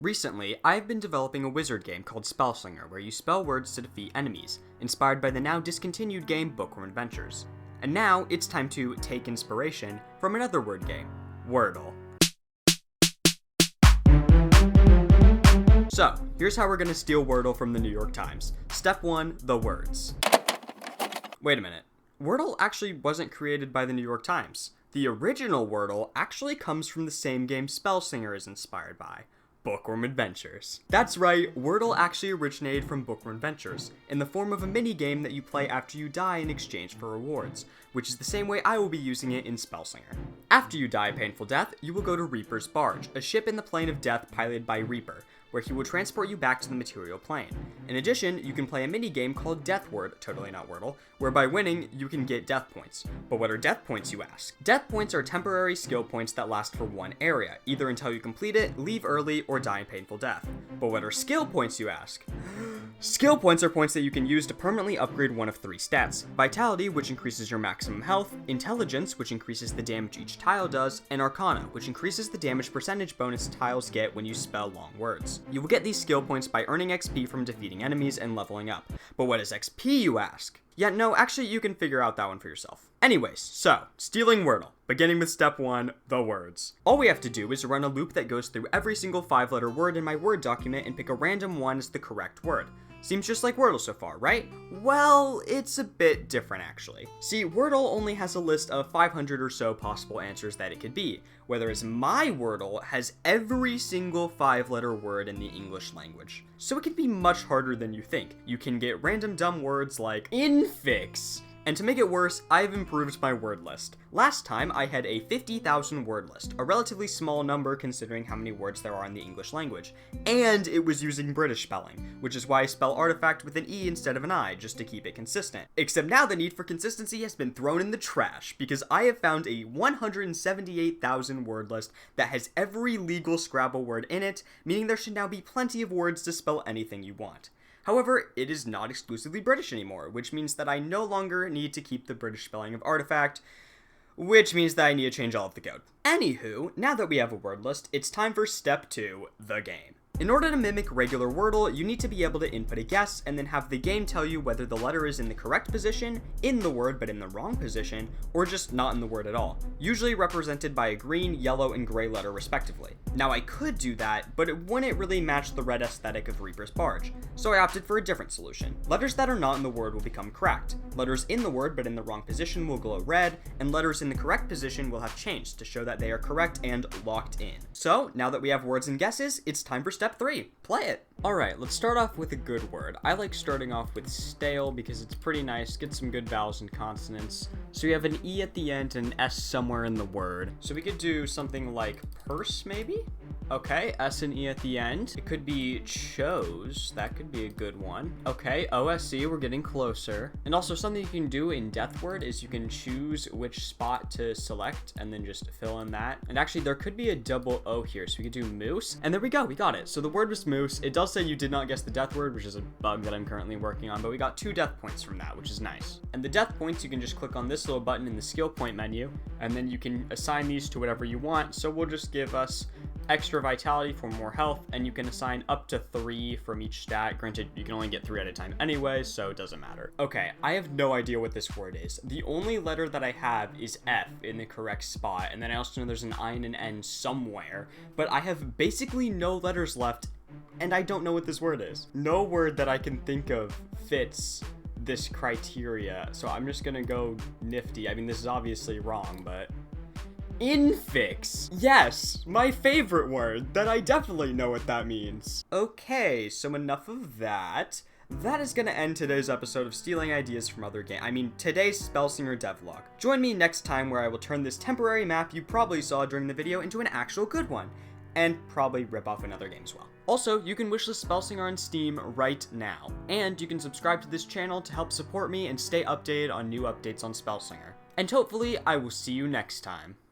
Recently, I've been developing a wizard game called Spellslinger where you spell words to defeat enemies, inspired by the now discontinued game Bookworm Adventures. And now, it's time to take inspiration from another word game, Wordle. So, here's how we're gonna steal Wordle from the New York Times. Step 1, the words. Wait a minute. Wordle actually wasn't created by the New York Times. The original Wordle actually comes from the same game Spellslinger is inspired by. Bookworm Adventures. That's right, Wordle actually originated from Bookworm Adventures, in the form of a minigame that you play after you die in exchange for rewards, which is the same way I will be using it in Spellslinger. After you die a painful death, you will go to Reaper's Barge, a ship in the plane of death piloted by Reaper, where he will transport you back to the material plane. In addition, you can play a minigame called Death Word, totally not Wordle, where by winning, you can get death points. But what are death points, you ask? Death points are temporary skill points that last for one area, either until you complete it, leave early, or die a painful death. But what are skill points, you ask? Skill points are points that you can use to permanently upgrade one of three stats. Vitality, which increases your maximum health, Intelligence, which increases the damage each tile does, and Arcana, which increases the damage percentage bonus tiles get when you spell long words. You will get these skill points by earning XP from defeating enemies and leveling up. But what is XP, you ask? Yeah, no, actually you can figure out that one for yourself. Anyways, so, stealing Wordle, beginning with step 1, the words. All we have to do is run a loop that goes through every single 5-letter word in my Word document and pick a random one as the correct word. Seems just like Wordle so far, right? Well, it's a bit different actually. See, Wordle only has a list of 500 or so possible answers that it could be, whereas my Wordle has every single 5-letter word in the English language. So it can be much harder than you think. You can get random dumb words like infix. And to make it worse, I've improved my word list. Last time, I had a 50,000 word list, a relatively small number considering how many words there are in the English language. And it was using British spelling, which is why I spell artifact with an E instead of an I, just to keep it consistent. Except now the need for consistency has been thrown in the trash, because I have found a 178,000 word list that has every legal Scrabble word in it, meaning there should now be plenty of words to spell anything you want. However, it is not exclusively British anymore, which means that I no longer need to keep the British spelling of artifact, which means that I need to change all of the code. Anywho, now that we have a word list, it's time for step 2, the game. In order to mimic regular Wordle, you need to be able to input a guess and then have the game tell you whether the letter is in the correct position, in the word but in the wrong position, or just not in the word at all, usually represented by a green, yellow, and gray letter respectively. Now I could do that, but it wouldn't really match the red aesthetic of Reaper's Barge, so I opted for a different solution. Letters that are not in the word will become cracked, letters in the word but in the wrong position will glow red, and letters in the correct position will have changed to show that they are correct and locked in. So, now that we have words and guesses, it's time for step 3, play it. Alright, let's start off with a good word. I like starting off with stale because it's pretty nice, get some good vowels and consonants. So we have an E at the end and an S somewhere in the word. So we could do something like purse, maybe? Okay, S and E at the end. It could be chose, that could be a good one. Okay, OSC, we're getting closer. And also something you can do in Death Word is you can choose which spot to select and then just fill in that. And actually there could be a double O here, so we could do moose. And there we go, we got it. So the word was moose. It does say you did not guess the death word, which is a bug that I'm currently working on, but we got 2 death points from that, which is nice. And the death points, you can just click on this little button in the skill point menu, and then you can assign these to whatever you want. So we'll just give us extra vitality for more health, and you can assign up to 3 from each stat. Granted, you can only get 3 at a time anyway, so it doesn't matter. Okay, I have no idea what this word is. The only letter that I have is F in the correct spot, and then I also know there's an I and an N somewhere, but I have basically no letters left, and I don't know what this word is. No word that I can think of fits this criteria, so I'm just gonna go nifty. I mean, this is obviously wrong, but infix! Yes, my favorite word, that I definitely know what that means. Okay, so enough of that. That is gonna end today's episode of stealing ideas from other today's Spellslinger Devlog. Join me next time where I will turn this temporary map you probably saw during the video into an actual good one, and probably rip off another game as well. Also, you can wishlist Spellslinger on Steam right now, and you can subscribe to this channel to help support me and stay updated on new updates on Spellslinger. And hopefully, I will see you next time.